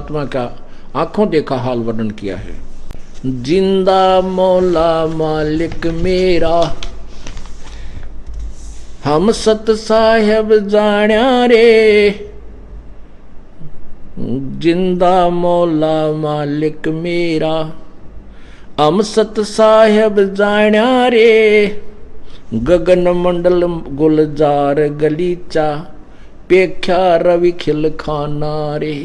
परमात्मा का आंखों देखा हाल वर्णन किया है। जिंदा मौला मालिक मेरा, हम सत साहेब जाण्या रे। जिंदा मौला मालिक मेरा, हम सत साहेब जाण्या रे। गगन मंडल गुलजार गलीचा, पेख्या रवि खिल खाना रे।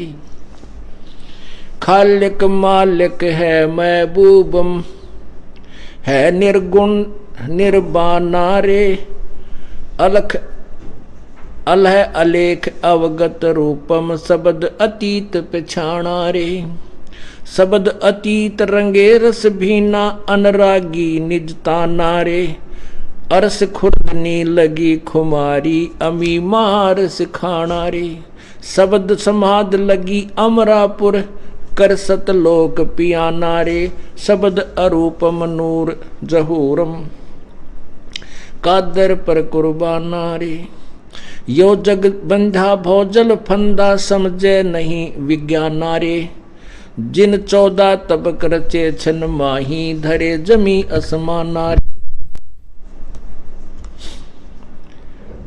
खालिक मालिक है महबूबम, है निर्गुण निर्बाना रे। अलख अलह अलेख अवगत रूपम, शब्द अतीत पछाणा रे। शब्द अतीत रंगे रस भीना, अनुरागी निज ताना रे। अरस खुर्दनी लगी खुमारी, अमी मार सिखाना रे। शब्द समाध लगी अमरापुर, कर सतलोक पियाना रे। शब्द अरूपम नूर जहूरम, कादर पर कुर्बाना रे। यो जग बंधा भोजल फंदा, समझे नहीं विज्ञाना रे। जिन 14 तबक रचे छन माही, धरे जमी असमाना रे।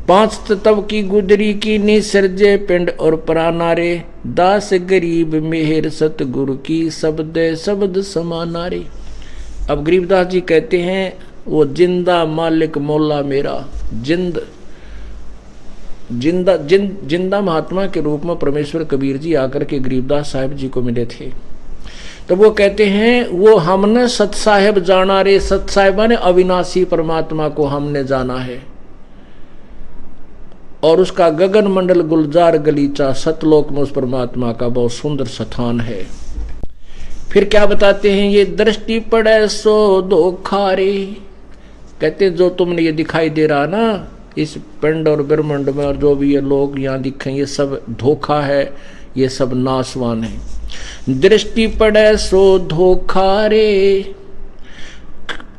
5 तब की गुदरी की निसर्जे पिंड और प्राणा रे। दास गरीब मेहर सतगुरु की, शब्द शब्द समाना रे। अब गरीबदास जी कहते हैं वो जिंदा मालिक मौला मेरा, जिंदा महात्मा के रूप में परमेश्वर कबीर जी आकर के गरीबदास साहिब जी को मिले थे। तो वो कहते हैं वो हमने सत साहेब जाना रे। सत साहिबा ने अविनाशी परमात्मा को हमने जाना है, और उसका गगन मंडल गुलजार गलीचा, सतलोक में उस परमात्मा का बहुत सुंदर स्थान है। फिर क्या बताते हैं, ये दृष्टि पड़े सो धोखा रे। कहते जो तुमने ये दिखाई दे रहा ना इस पिंड और ब्रह्मांड में, और जो भी ये लोग यहाँ दिखे, ये सब धोखा है, ये सब नासवान है। दृष्टि पड़े सो धोखा रे।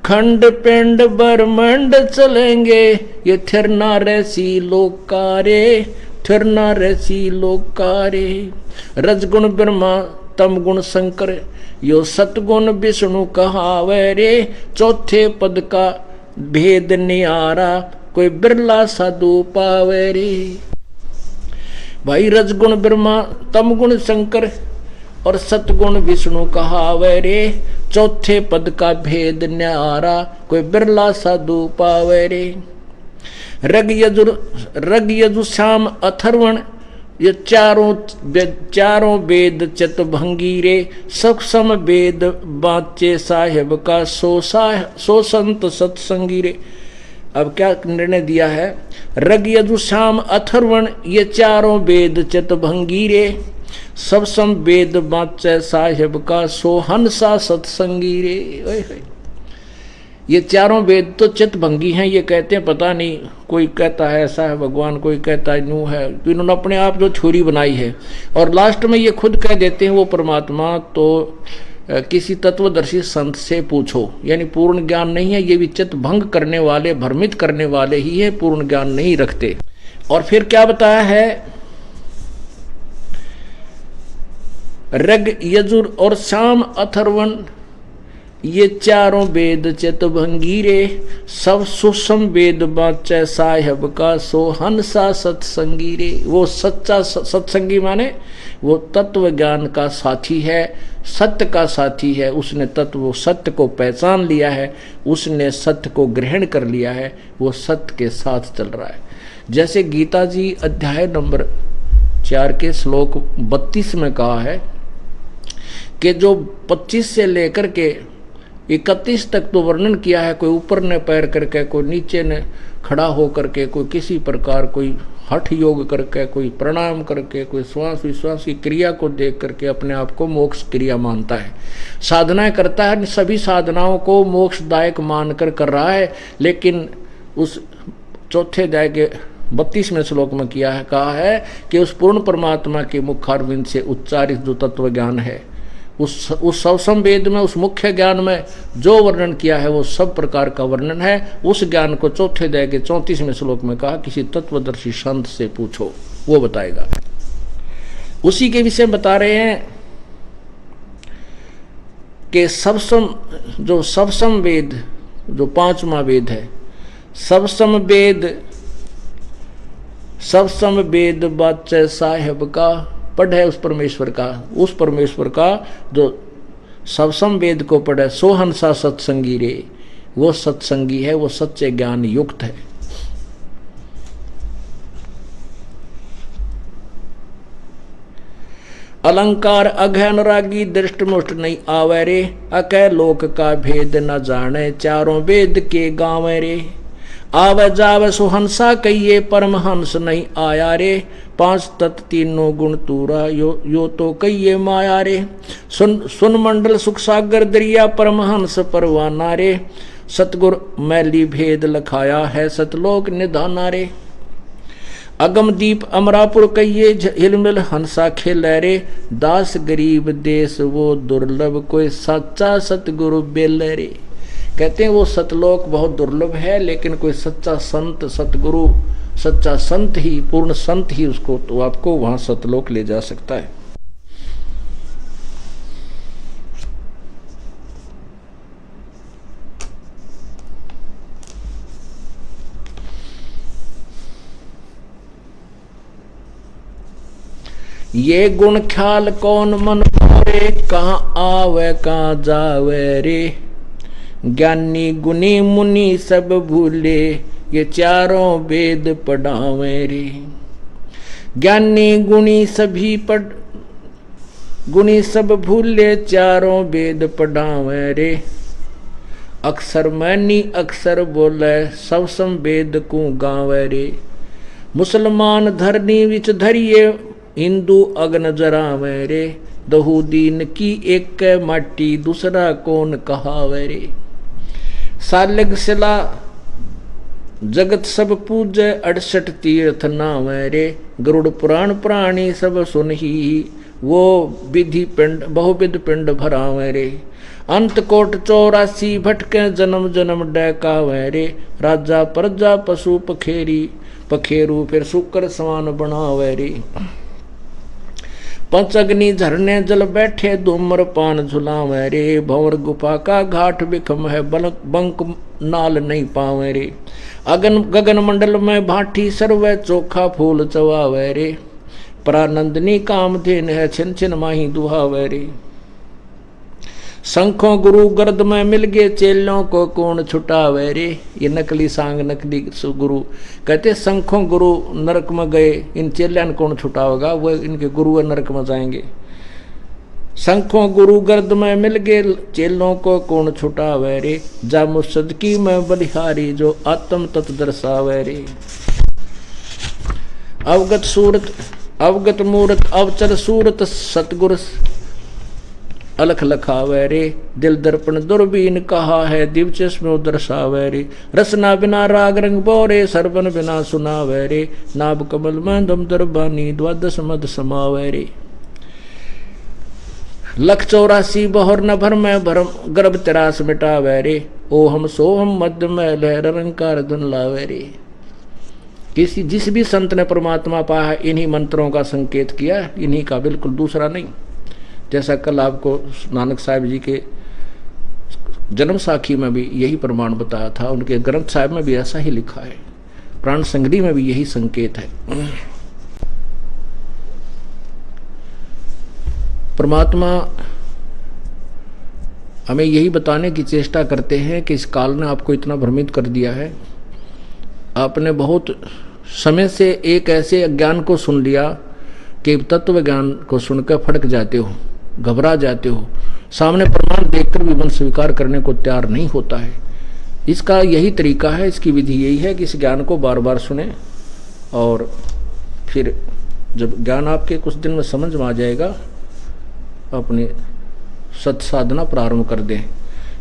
खंड पिंड ब्रह्मांड चलेंगे, ये थिरना रहसी लोकारे। थिरना रहसी लोकारे। रजगुण ब्रह्मा तम गुण शंकर, यो सतगुण विष्णु कहावे रे। चौथे पद का भेद नियारा, कोई बिरला साधु पावे रे। भाई रजगुण ब्रह्मा तम गुण शंकर और सतगुण विष्णु कहावे रे। चौथे पद का भेद न्यारा, कोई बिरला साधु पावे रे। रग यजु श्याम अथर्वण, ये चारों वेद चितभंगी रे। सक्षम वेद बाचे साहेब का, सो संत सत्संगी रे। अब क्या निर्णय दिया है, रग यजु श्याम अथर्वण, ये चारों वेद चितभंगी रे। सब सम वेद बाचे साहेब का, सो हंसा सत्संगी रे। ये चारों वेद तो चितभंगी हैं, ये कहते हैं पता नहीं, कोई कहता है ऐसा है भगवान, कोई कहता है न्यू है। तो इन्होंने अपने आप जो थ्योरी बनाई है, और लास्ट में ये खुद कह देते हैं वो परमात्मा तो किसी तत्वदर्शी संत से पूछो। यानी पूर्ण ज्ञान नहीं है, ये भी चित्त भंग करने वाले, भ्रमित करने वाले ही है, पूर्ण ज्ञान नहीं रखते। और फिर क्या बताया है, रग यजुर और श्याम अथर्वण, ये चारों वेद चितभंगी रे। सब सुषम वेद बाचे साहेब का, सो हंसा सत्संगी रे। वो सच्चा सत्संगी माने वो तत्व ज्ञान का साथी है, सत्य का साथी है। उसने तत्व सत्य को पहचान लिया है, उसने सत्य को ग्रहण कर लिया है, वो सत्य के साथ चल रहा है। जैसे गीता जी अध्याय नंबर 4 के श्लोक 32 में कहा है कि जो 25 से लेकर के 31 तक तो वर्णन किया है, कोई ऊपर ने पैर करके, कोई नीचे ने खड़ा हो करके, कोई किसी प्रकार कोई हठ योग करके, कोई प्रणाम करके, कोई श्वास विश्वास की क्रिया को देख करके अपने आप को मोक्ष क्रिया मानता है, साधनाएं करता है, सभी साधनाओं को मोक्षदायक मानकर कर रहा है। लेकिन उस चौथे अध्याय के 32वें श्लोक में किया है, कहा है कि उस पूर्ण परमात्मा के मुखारविंद से उच्चारित जो तत्व ज्ञान है, उस सवसम वेद में, उस मुख्य ज्ञान में जो वर्णन किया है वो सब प्रकार का वर्णन है। उस ज्ञान को चौथे अध्याय के 34वें श्लोक में कहा, किसी तत्वदर्शी संत से पूछो, वो बताएगा। उसी के विषय बता रहे हैं कि सबसम वेद जो पांचवा वेद है, सबसम वेद बाचे साहेब का, पढ़े उस परमेश्वर का जो सबसम वेद को पढ़े, सो हंसा सत्संगी रे, वो सत्संगी है, वो सच्चे ज्ञान युक्त है। अलंकार अघ अनुरागी दृष्टमुष्ट नहीं आवे रे, अकह लोक का भेद न जाने, चारों वेद के गावे रे। आवे जावे सुहंसा कहिए, परमहंस नहीं आया रे, पांच तत्व तीनों गुण तूरा, यो तो कहिए माया रे। सुन मंडल सुख सागर दरिया, परमहंस परवाना रे, सतगुर मैली भेद लखाया है, सतलोक निधाना रे। अगम दीप अमरापुर कहिए, हिलमिल हंसा खेलै रे, दास गरीब देश वो दुर्लभ, कोई सच्चा सतगुरु बेल रे। कहते हैं वो सतलोक बहुत दुर्लभ है, लेकिन कोई सच्चा संत सतगुरु, सच्चा संत ही, पूर्ण संत ही उसको तो आपको वहां सतलोक ले जा सकता है। ये गुण ख्याल कौन मन पावे, कहाँ आवे कहाँ जावे रे, ज्ञानी गुनी मुनि सब भूले, ये चारों वेद पढ़ावे रे। ज्ञानी गुणी सब भूले, चारों वेद पढ़ावे रे। अक्षर मैनी अक्षर बोले, सब सम वेद को गावे रे। मुसलमान धरनी विच धरिए, हिंदू अग्न जरावे रे, दहु दीन की एक माटी, दूसरा कौन कहावे रे। सालग सिला जगत सब पूजे, 68 तीर्थ नावे रे, गरुड़ पुराण प्राणी सब सुनही, वो विधि पिंड बहुविध पिंड भरावे रे। अंत कोट 84 भटके, जन्म जन्म डैकावे रे, राजा प्रजा पशु पखेरू फिर शुक्र समान बनावे रे। पंच अग्नि झरने जल बैठे, धूम्र पान झुलावे रे, भंवर गुफा का घाट बिखम है, बंक नाल नहीं पावे रे। गगन मंडल में भाटी सर्वे, चोखा फूल चवावे रे, परानंदनी कामधेन है, छिन छिन माही दुहावे रे। शंखों गुरु गर्द में मिल गए, चेलों को कौन छुटावे रे। ये नकली सांग नकली गुरु कहते, शंखों गुरु नरक में गए, इन चेल्यान कौन छुटावेगा, वो इनके गुरु नरक में जाएंगे। शंखों गुरु गर्द में मिल गए, चेलों को कौन छुटावे रे। जा मुसदकी में बलिहारी, जो आत्म तत् दर्शावे रे। अवगत मूरत अवचल सूरत, सतगुर अलख लखावे रे। दिल दर्पण दुर्बीन कहा है, दिवचस में दर्शावे रे। रसना बिना राग रंग बोरे, सरबन बिना सुनावे रे। नाभ कमल में दम दरबानी, द्वादश मद समावे रे। लख 84 बहुर न भर में भरम, गर्भ तिरास मिटावे रे। ओ हम सो हम मध्य में लहर रंकार धुन लावे रे। जिस भी संत ने परमात्मा पाया, इन्हीं मंत्रों का संकेत किया, इन्हीं का, बिल्कुल दूसरा नहीं। जैसा कल आपको नानक साहिब जी के जन्म साखी में भी यही प्रमाण बताया था, उनके ग्रंथ साहिब में भी ऐसा ही लिखा है, प्राण संगरी में भी यही संकेत है। परमात्मा हमें यही बताने की चेष्टा करते हैं कि इस काल ने आपको इतना भ्रमित कर दिया है, आपने बहुत समय से एक ऐसे अज्ञान को सुन लिया कि तत्व ज्ञान को सुनकर फटक जाते हो, घबरा जाते हो, सामने प्रमाण देखकर भी मन स्वीकार करने को तैयार नहीं होता है। इसका यही तरीका है, इसकी विधि यही है कि इस ज्ञान को बार बार सुने, और फिर जब ज्ञान आपके कुछ दिन में समझ में आ जाएगा, अपनी सत साधना प्रारंभ कर दें।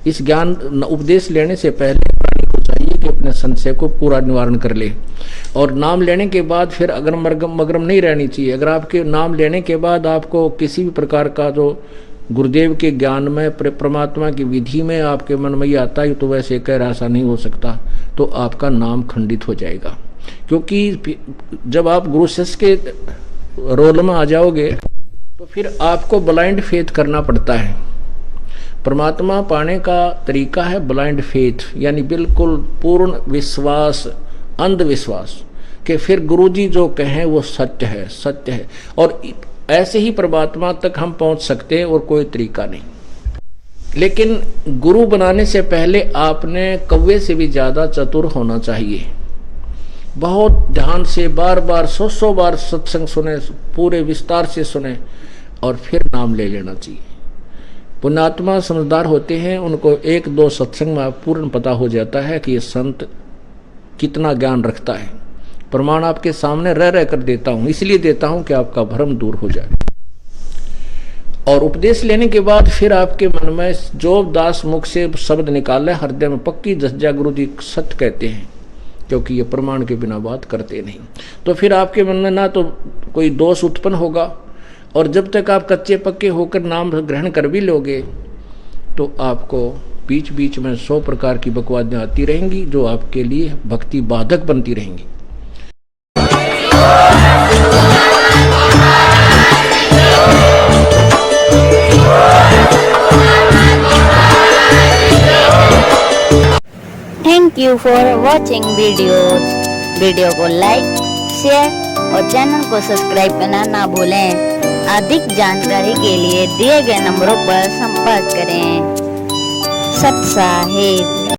इस ज्ञान उपदेश लेने से पहले प्राणी को चाहिए कि अपने संशय को पूरा निवारण कर ले, और नाम लेने के बाद फिर अगर मगरम नहीं रहनी चाहिए। अगर आपके नाम लेने के बाद आपको किसी भी प्रकार का जो गुरुदेव के ज्ञान में, परमात्मा की विधि में आपके मन में ये आता है तो वैसे कह रहा ऐसा नहीं हो सकता, तो आपका नाम खंडित हो जाएगा। क्योंकि जब आप गुरु शिष्य के रोल में आ जाओगे तो फिर आपको ब्लाइंड फेथ करना पड़ता है। परमात्मा पाने का तरीका है ब्लाइंड फेथ, यानी बिल्कुल पूर्ण विश्वास, अंधविश्वास कि फिर गुरुजी जो कहें वो सत्य है, सत्य है। और ऐसे ही परमात्मा तक हम पहुंच सकते हैं और कोई तरीका नहीं। लेकिन गुरु बनाने से पहले आपने कौवे से भी ज्यादा चतुर होना चाहिए। बहुत ध्यान से बार बार 100 बार सत्संग सुने, पूरे विस्तार से सुने और फिर नाम ले लेना चाहिए। पुण्यात्मा समझदार होते हैं, उनको 1-2 सत्संग में पूर्ण पता हो जाता है कि ये संत कितना ज्ञान रखता है। प्रमाण आपके सामने रह रह कर देता हूं, इसलिए देता हूं कि आपका भ्रम दूर हो जाए। और उपदेश लेने के बाद फिर आपके मन में जो दास मुख से शब्द निकाले, हृदय में पक्की जज्जा गुरु जी सत्य कहते हैं, क्योंकि ये प्रमाण के बिना बात करते नहीं। तो फिर आपके मन में ना तो कोई दोष उत्पन्न होगा, और जब तक आप कच्चे पक्के होकर नाम ग्रहण कर भी लोगे तो आपको बीच बीच में 100 प्रकार की बकवादियाँ आती रहेंगी, जो आपके लिए भक्ति बाधक बनती रहेंगी। Thank you for watching video को लाइक, शेयर और चैनल को सब्सक्राइब करना ना भूलें। अधिक जानकारी के लिए दिए गए नंबरों पर संपर्क करें। सत साहिब।